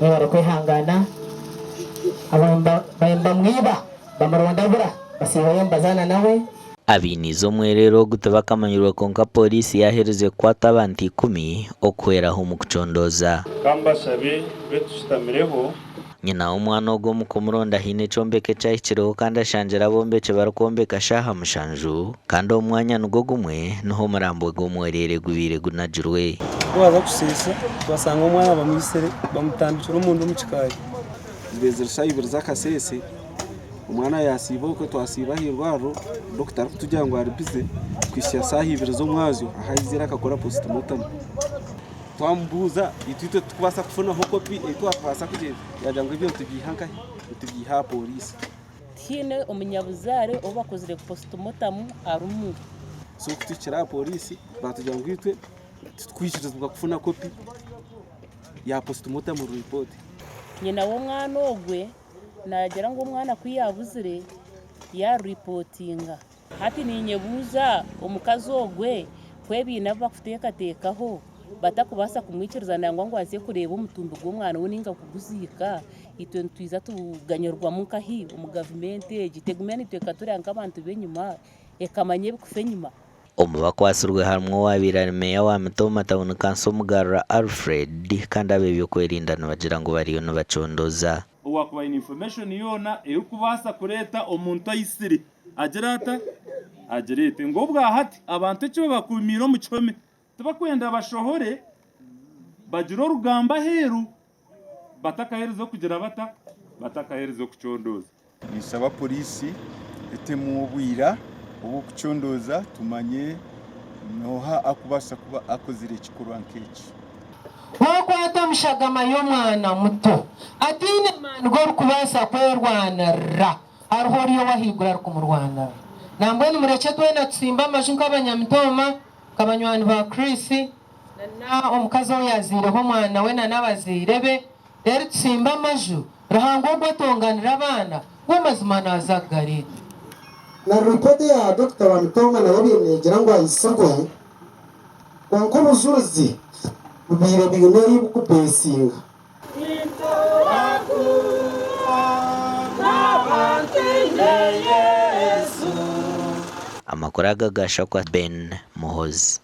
mwibara kwihangana bayamba mwiba bamarondabura basibayembazana nawe abinizo mwerero gutabakamanyirwa konka polisi yahereze kwata abantu 10 okweraho mu kucondoza kambasabe betushitamireho nyina umwana ogwo mukomuronda hine combeke cyahikireho kandi ashanjira bombeke barakombeka shaha mushanju kandi omwanya nugo gumwe noho murambo gw'omwerere gubire gunajurwe baza kusesa basanga umwana bamwisere bamutandikira umuntu mu kikari bezera sayibira zakasese umwana yasiba uko twasiba hirwaro Dr. Tugira ngo aribize kwisya sahibira zo mwazo ahayizira akakora postmortem twambuza itwite twasa kufuna ho kopi etwapasa kuje yajangwe byo tugiha polisi tine umunyabuzare obakozire postmortem arumu so kutikira polisi batujangwitwe twishyirizwa kufuna kopi ya postmortem report nyina wo mwana ogwe nagira ngo umwana kwiyabuzire ya reportinga hati ninyebuza omukazi ogwe kwebina bakutekatekaho batakubasa kumwikiriza nangwa ngo aze kureba umutumbi gw'umwana uninga kuguzika itwe ntwiza tuganyurwa mu kahi mu government gitegumene twekaturanga abantu benyuma ekamanye bikufenyuma omubakwasirwe harimo wabira meya wa Mitoma Town Council Mugarura Alfred kandi abebyo kwerinda bagira ngo bariyo no bacondoza uwakuba information yona eyukubasa kureta omuntu ayisiri agerata agerete ngo bwahati abantu cyo bakumira mu cyome tubakwenda bashohore bagiro rugamba heru batakaherezo kugira batakaherezo kucondoza nisaba polisi etemu obwira ubu kucondoza tumanye noha akubasha kuba akozire kikorwa nkeki wakwata mushagama y'umwana muto atine man gor kubasa kwerwana ra arhoriyo wahigura ku murwana nambwe ni mureke twena tsimba amajunka abanyamitoma kabanywani ba Chris na omukazi yazireho mwana we na nabazirebe rero tsimba amaju rahango gwatonganira abana wamazima nazagarira na report ya Dr. Wamtoma na yari negira ngo ayisogwe wanko buzuzi bubire bigoneri bukupesinga amakuru agagasha kwa Ben Muhozi.